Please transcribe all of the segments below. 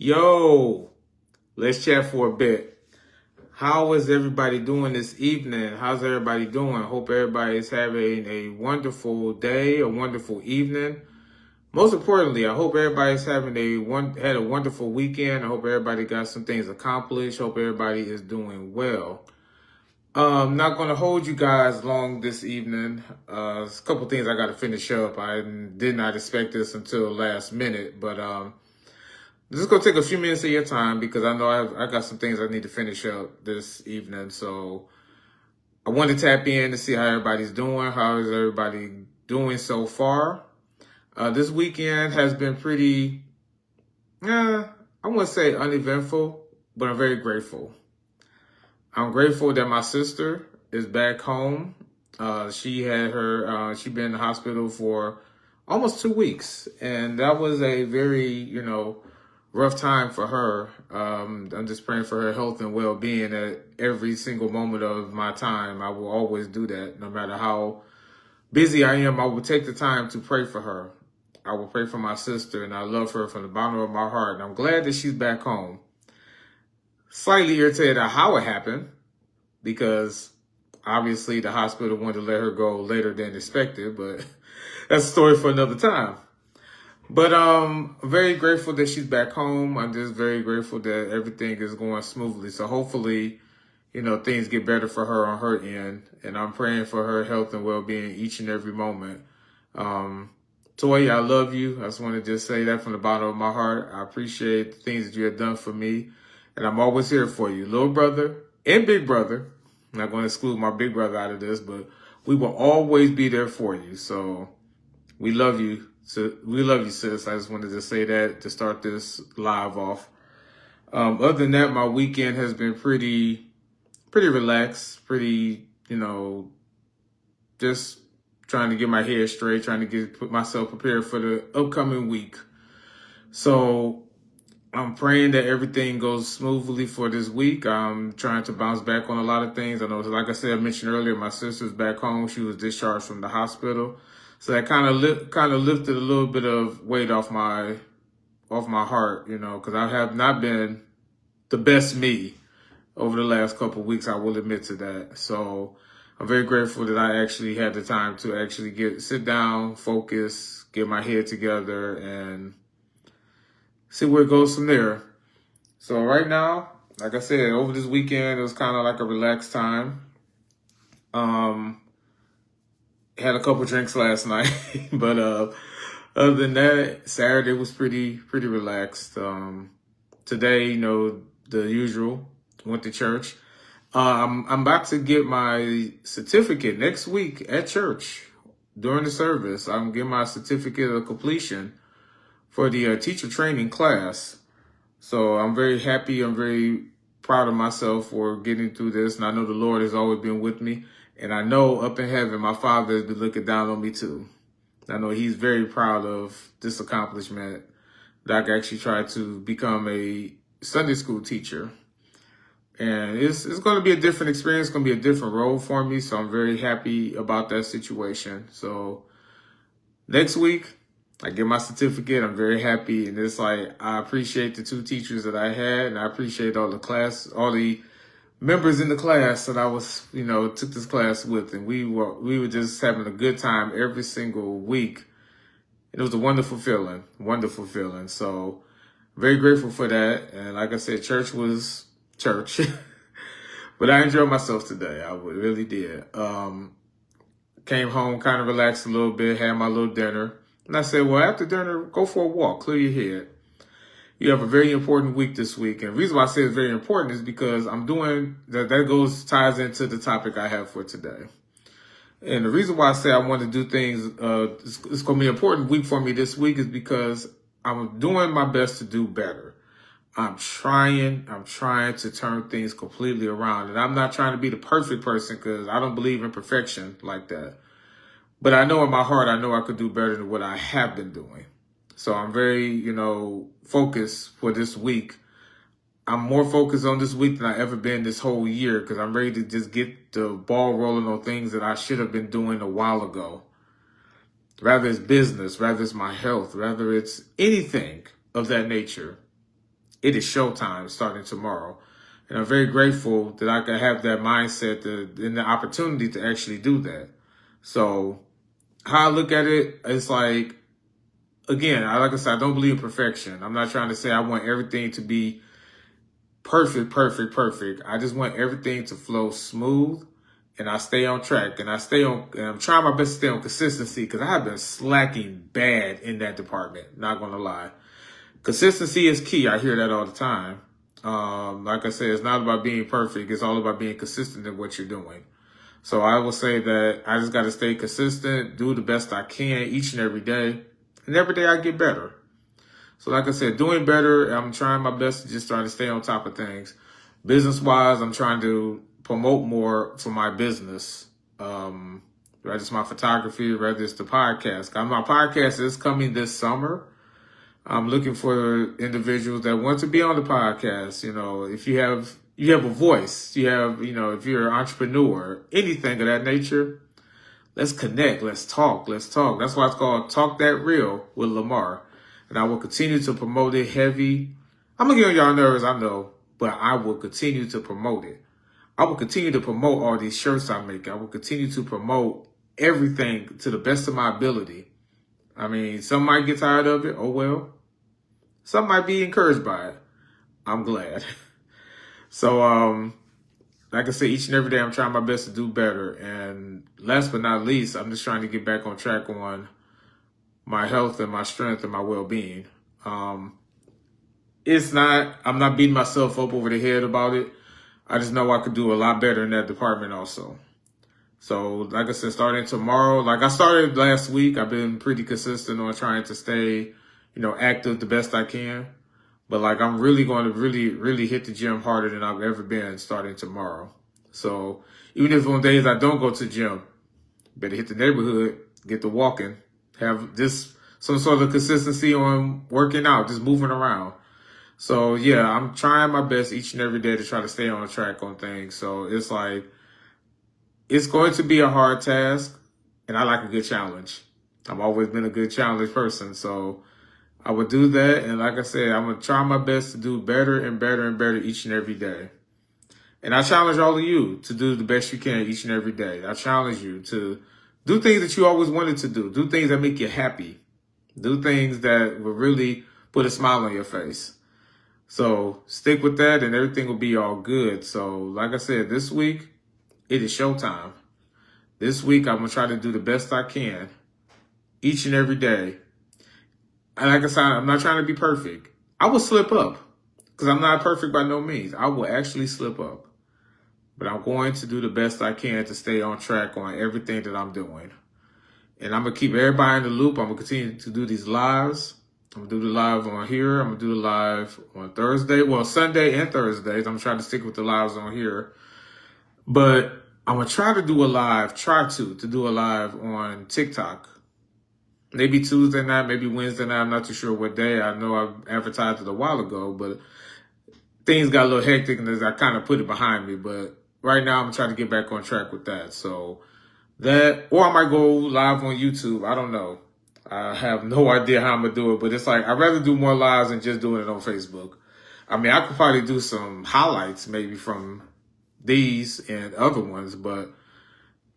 Yo, let's chat for a bit. How is everybody doing this evening? How's everybody doing? Hope everybody is having a wonderful day, a wonderful evening. Most importantly, I hope everybody's having had a wonderful weekend. I hope everybody got some things accomplished. Hope everybody is doing well. Not going to hold you guys long this evening. There's a couple things I got to finish up. I did not expect this until last minute, but this is going to take a few minutes of your time because I know I got some things I need to finish up this evening. So I want to tap in to see how everybody's doing. How is everybody doing so far? This weekend has been pretty, I wouldn't say uneventful, but I'm very grateful. I'm grateful that my sister is back home. She's been in the hospital for almost 2 weeks. And that was a very, rough time for her. I'm just praying for her health and well-being at every single moment of my time. I will always do that. No matter how busy I am, I will take the time to pray for her. I will pray for my sister, and I love her from the bottom of my heart. And I'm glad that she's back home. Slightly irritated at how it happened, because obviously the hospital wanted to let her go later than expected, but that's a story for another time. But I'm very grateful that she's back home. I'm just very grateful that everything is going smoothly. So hopefully, things get better for her on her end. And I'm praying for her health and well-being each and every moment. Toya, I love you. I just want to just say that from the bottom of my heart. I appreciate the things that you have done for me. And I'm always here for you. Little brother and big brother. I'm not going to exclude my big brother out of this, but we will always be there for you. So we love you. So we love you, sis. I just wanted to say that to start this live off. Other than that, my weekend has been pretty relaxed, just trying to get my head straight, trying to put myself prepared for the upcoming week. So I'm praying that everything goes smoothly for this week. I'm trying to bounce back on a lot of things. I know, like I said, I mentioned earlier, my sister's back home. She was discharged from the hospital. So that kind of lifted a little bit of weight off my heart, because I have not been the best me over the last couple of weeks. I will admit to that. So I'm very grateful that I actually had the time to actually sit down, focus, get my head together, and see where it goes from there. So right now, like I said, over this weekend, it was kind of like a relaxed time. Had a couple drinks last night, but other than that, Saturday was pretty relaxed. Today, the usual, went to church. I'm about to get my certificate next week at church during the service. I'm getting my certificate of completion for the teacher training class. So I'm very happy. I'm very proud of myself for getting through this. And I know the Lord has always been with me. And I know up in heaven, my Father has been looking down on me too. I know he's very proud of this accomplishment, that I can actually try to become a Sunday school teacher. And it's going to be a different experience. It's going to be a different role for me. So I'm very happy about that situation. So next week, I get my certificate. I'm very happy. And it's like, I appreciate the 2 teachers that I had. And I appreciate all the members in the class that I was, took this class with. And we were just having a good time every single week. And it was a wonderful feeling. So very grateful for that. And like I said, church was church. But I enjoyed myself today. I really did. Came home, kind of relaxed a little bit, had my little dinner. And I said, well, after dinner, go for a walk, clear your head. You have a very important week this week. And the reason why I say it's very important is because I'm doing ties into the topic I have for today. And the reason why I say I want to do things, it's going to be an important week for me this week, is because I'm doing my best to do better. I'm trying to turn things completely around. And I'm not trying to be the perfect person, because I don't believe in perfection like that. But I know in my heart, I know I could do better than what I have been doing. So I'm very, focused for this week. I'm more focused on this week than I ever been this whole year, because I'm ready to just get the ball rolling on things that I should have been doing a while ago. Rather it's business, rather it's my health, rather it's anything of that nature. it is showtime starting tomorrow. And I'm very grateful that I could have that mindset and the opportunity to actually do that. So how I look at it, it's like, again, like I said, I don't believe in perfection. I'm not trying to say I want everything to be perfect. I just want everything to flow smooth, and I stay on track, and I'm trying my best to stay on consistency, because I have been slacking bad in that department. Not gonna lie. Consistency is key. I hear that all the time. Like I said, it's not about being perfect. It's all about being consistent in what you're doing. So I will say that I just got to stay consistent, do the best I can each and every day. And every day I get better. So like I said, doing better, I'm trying my best to just try to stay on top of things. Business-wise, I'm trying to promote more for my business. Whether it's my photography, whether it's the podcast. My podcast is coming this summer. I'm looking for individuals that want to be on the podcast. You know, if you have a voice, if you're an entrepreneur, anything of that nature, let's connect. Let's talk. That's why it's called Talk That Real with Lamar. And I will continue to promote it heavy. I'm going to get on y'all nerves, I know, but I will continue to promote it. I will continue to promote all these shirts I make. I will continue to promote everything to the best of my ability. I mean, some might get tired of it. Oh, well. Some might be encouraged by it. I'm glad. So, like I said, each and every day I'm trying my best to do better. And last but not least, I'm just trying to get back on track on my health and my strength and my well-being. I'm not beating myself up over the head about it. I just know I could do a lot better in that department also. So, like I said, starting tomorrow, like I started last week, I've been pretty consistent on trying to stay, active the best I can. But like, I'm really going to really hit the gym harder than I've ever been starting tomorrow. So even if on days I don't go to the gym, better hit the neighborhood, get to walking, have just some sort of consistency on working out, just moving around. So yeah, I'm trying my best each and every day to try to stay on track on things. So it's like, it's going to be a hard task, and I like a good challenge. I've always been a good challenge person. So I would do that. And like I said, I'm going to try my best to do better and better and better each and every day. And I challenge all of you to do the best you can each and every day. I challenge you to do things that you always wanted to do. Do things that make you happy. Do things that will really put a smile on your face. So stick with that and everything will be all good. So like I said, this week, it is showtime. This week, I'm going to try to do the best I can each and every day. And like I said, I'm not trying to be perfect. I will slip up because I'm not perfect by no means. I will actually slip up. But I'm going to do the best I can to stay on track on everything that I'm doing. And I'm going to keep everybody in the loop. I'm going to continue to do these lives. I'm going to do the live on here. I'm going to do the live on Thursday. Well, Sunday and Thursdays. I'm trying to stick with the lives on here. But I'm going to try to do a live on TikTok. Maybe Tuesday night, maybe Wednesday night. I'm not too sure what day. I know I've advertised it a while ago, but things got a little hectic and I kind of put it behind me. But right now I'm trying to get back on track with that. So that, or I might go live on YouTube. I don't know. I have no idea how I'm going to do it, but it's like, I'd rather do more lives than just doing it on Facebook. I mean, I could probably do some highlights maybe from these and other ones, but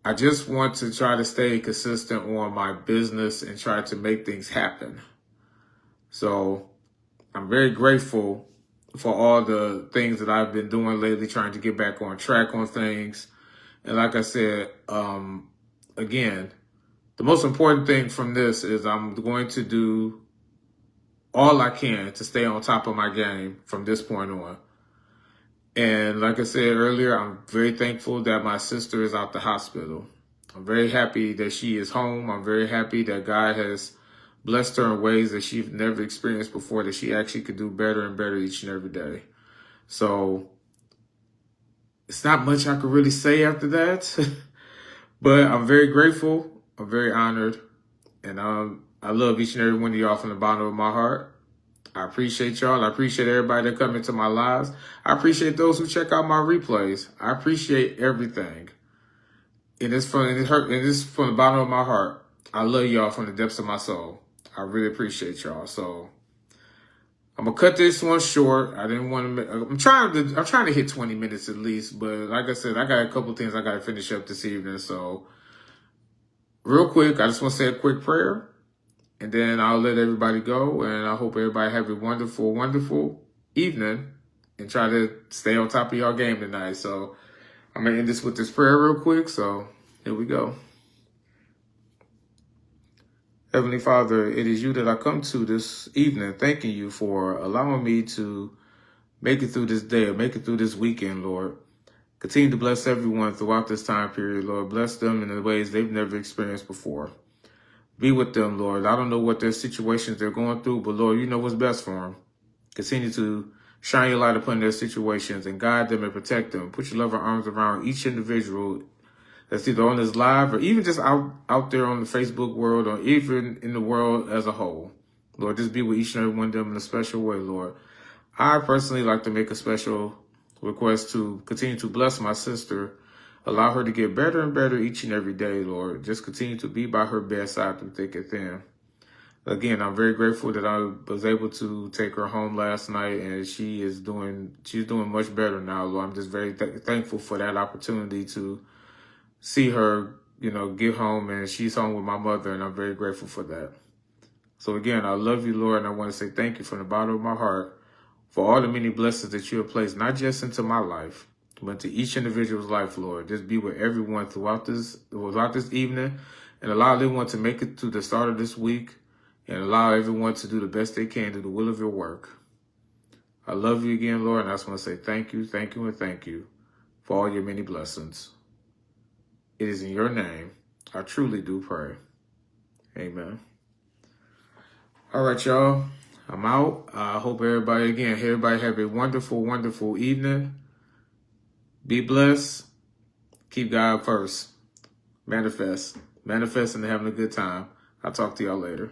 I just want to try to stay consistent on my business and try to make things happen. So I'm very grateful for all the things that I've been doing lately, trying to get back on track on things. And like I said, again, the most important thing from this is I'm going to do all I can to stay on top of my game from this point on. And like I said earlier, I'm very thankful that my sister is out the hospital. I'm very happy that she is home. I'm very happy that God has blessed her in ways that she's never experienced before, that she actually could do better and better each and every day. So it's not much I could really say after that, but I'm very grateful. I'm very honored. And I love each and every one of y'all from the bottom of my heart. I appreciate y'all. I appreciate everybody that come into my lives. I appreciate those who check out my replays. I appreciate everything. And it's from the bottom of my heart. I love y'all from the depths of my soul. I really appreciate y'all. So I'm I'm gonna cut this one short. I didn't want to. I'm trying to hit 20 minutes at least. But like I said, I got a couple things I got to finish up this evening. So real quick, I just want to say a quick prayer, and then I'll let everybody go. And I hope everybody have a wonderful, wonderful evening, and try to stay on top of your game tonight. So I'm gonna end this with this prayer real quick. So here we go. Heavenly Father, it is you that I come to this evening, thanking you for allowing me to make it through this day, or make it through this weekend, Lord. Continue to bless everyone throughout this time period, Lord. Bless them in the ways they've never experienced before. Be with them, Lord. I don't know what their situations they're going through, but Lord, you know what's best for them. Continue to shine your light upon their situations and guide them and protect them. Put your loving arms around each individual that's either on this live or even just out there on the Facebook world, or even in the world as a whole. Lord, just be with each and every one of them in a special way, Lord. I personally like to make a special request to continue to bless my sister. Allow her to get better and better each and every day, Lord. Just continue to be by her bedside through thick and thin. Again, I'm very grateful that I was able to take her home last night, and she's doing much better now, Lord. I'm just very thankful for that opportunity to see her, get home, and she's home with my mother, and I'm very grateful for that. So again, I love you, Lord, and I want to say thank you from the bottom of my heart for all the many blessings that you have placed, not just into my life, but to each individual's life, Lord. Just be with everyone throughout this evening, and allow everyone to make it to the start of this week, and allow everyone to do the best they can to the will of your work. I love you again, Lord, and I just want to say thank you, and thank you for all your many blessings. It is in your name I truly do pray. Amen. All right, y'all. I'm out. I hope everybody have a wonderful, wonderful evening. Be blessed. Keep God first. Manifest and having a good time. I'll talk to y'all later.